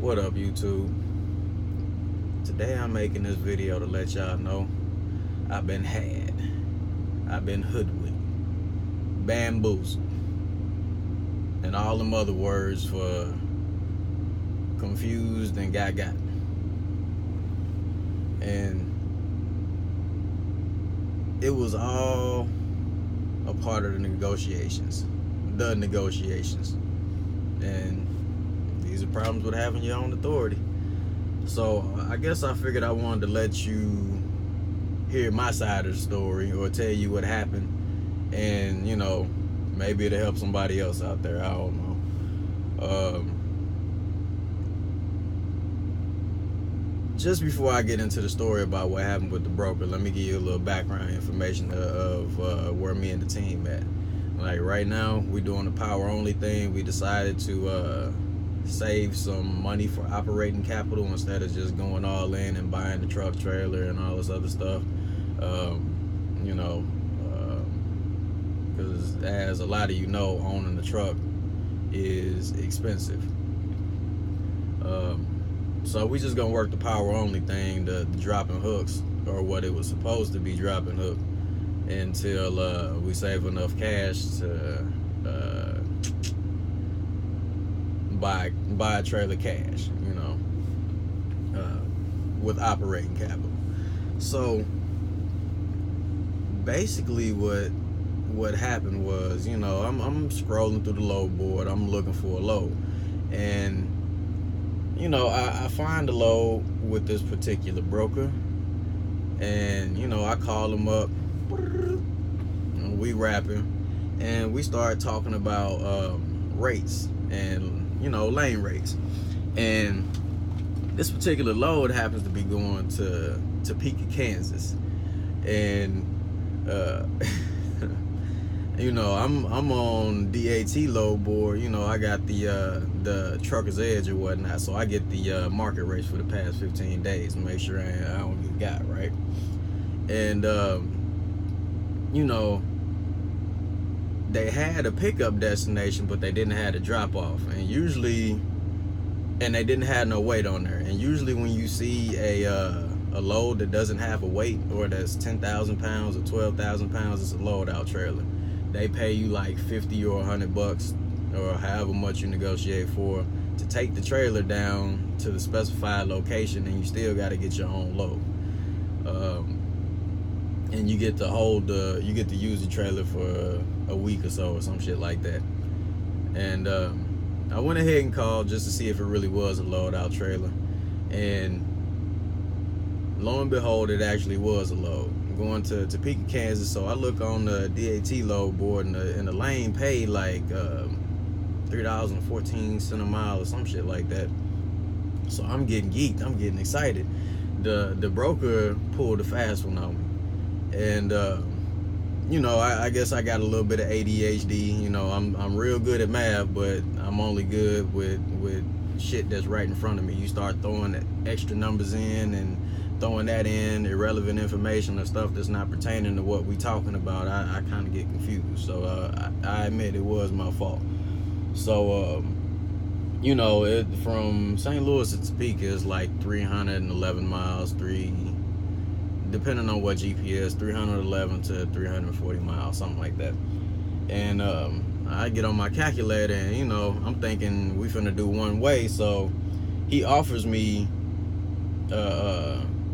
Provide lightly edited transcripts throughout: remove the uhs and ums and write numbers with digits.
What up, YouTube? Today I'm making this video to let y'all know I've been had. I've been hoodwinked, bamboozled, and all them other words for confused and got. And it was all a part of the negotiations. And these are problems with having your own authority. So I guess I figured I wanted to let you hear my side of the story or tell you what happened, and maybe it'll help somebody else out there. I don't know. Just before I get into the story about what happened with the broker, let me give you a little background information of where me and the team at. Like right now, we're doing the power only thing. We decided to save some money for operating capital instead of just going all in and buying the truck, trailer, and all this other stuff. Because as a lot of you know, owning the truck is expensive. So we just gonna work the power only thing, the dropping hooks, or what it was supposed to be, dropping hook, until we save enough cash to buy a trailer cash, with operating capital. So basically what happened was, I'm scrolling through the load board, I'm looking for a load, and I find a load with this particular broker, and I call him up, and we rapping, and we start talking about rates and lane rates. And this particular load happens to be going to Topeka, Kansas, and I'm on DAT load board. I got the trucker's edge or whatnot, so I get the market rates for the past 15 days to make sure I don't get got, right? And they had a pickup destination, but they didn't have a drop off, and they didn't have no weight on there. And usually when you see a load that doesn't have a weight, or that's 10,000 pounds or 12,000 pounds, it's a load out trailer. They pay you like 50 or $100 or however much you negotiate for to take the trailer down to the specified location, and you still got to get your own load. And you get to use the trailer for a week or so or some shit like that. And I went ahead and called just to see if it really was a load out trailer, and lo and behold, it actually was a load going to Topeka, Kansas. So I look on the DAT load board, and the lane paid like $3.14 a mile or some shit like that. So I'm getting geeked, I'm getting excited. The broker pulled a fast one on me, and I guess I got a little bit of ADHD. I'm real good at math, but I'm only good with shit that's right in front of me. You start throwing extra numbers in and throwing that in, irrelevant information or stuff that's not pertaining to what we talking about, I kind of get confused. So I admit it was my fault. So from St. Louis to Topeka is like 311 miles, depending on what GPS, 311 to 340 miles, something like that. And I get on my calculator, and I'm thinking we finna do one way. So he offers me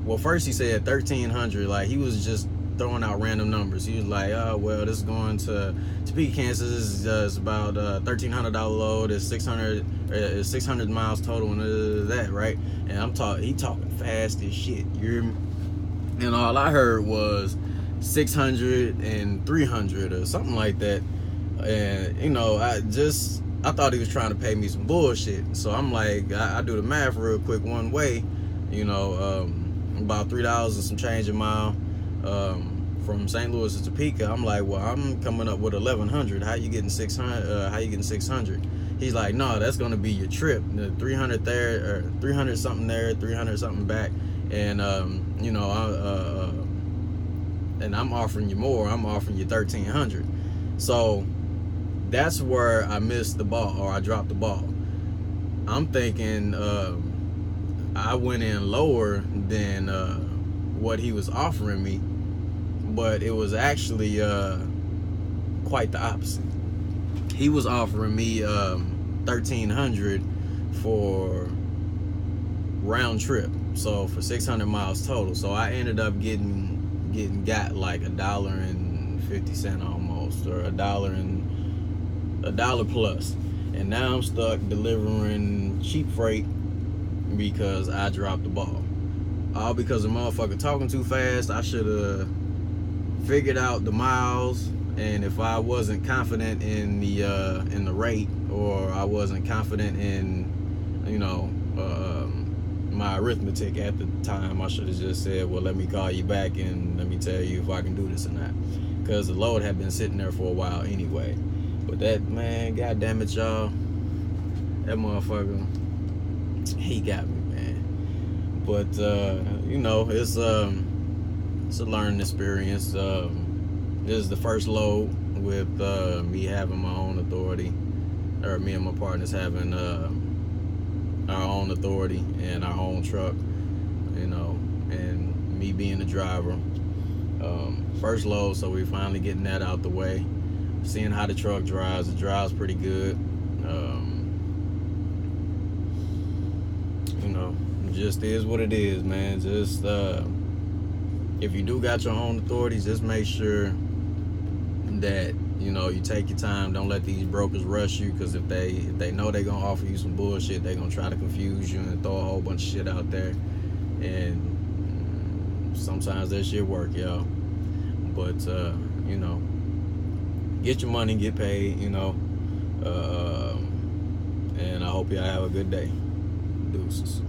well, first he said 1,300. Like, he was just throwing out random numbers. He was like, oh, well, this is going to Topeka, Kansas. It's about $1,300 load. It's 600 miles total, and that, right? And he talking fast as shit. You hear me? And all I heard was 600 and 300 or something like that. And I thought he was trying to pay me some bullshit. So I'm like, I do the math real quick one way. About $3 and some change a mile from St. Louis to Topeka. I'm like, well, I'm coming up with 1,100. How you getting 600? How you getting 600? He's like, no, that's gonna be your trip. The 300 there, or 300 something there, 300 something back, and and I'm offering you more. I'm offering you 1,300. So that's where I missed the ball, or I dropped the ball. I'm thinking I went in lower than what he was offering me, but it was actually quite the opposite. He was offering me $1,300 for round trip, so for 600 miles total. So I ended up got like $1.50 almost, or a dollar plus. And now I'm stuck delivering cheap freight because I dropped the ball. All because a motherfucker talking too fast. I should have figured out the miles, and if I wasn't confident in the rate, or I wasn't confident in, my arithmetic at the time, I should have just said, well, let me call you back and let me tell you if I can do this or not, because the load had been sitting there for a while anyway. But that, man, god damn it, y'all, that motherfucker, he got me, man. But it's a learning experience. This is the first load with me having my own authority, or me and my partners having our own authority and our own truck, and me being the driver. First load, so we finally getting that out the way. Seeing how the truck drives. It drives pretty good. Just is what it is, man. Just if you do got your own authorities, just make sure that you take your time. Don't let these brokers rush you, because if they know they're gonna offer you some bullshit, they're gonna try to confuse you and throw a whole bunch of shit out there. And sometimes that shit work, y'all. But get your money, get paid, and I hope y'all have a good day. Deuces.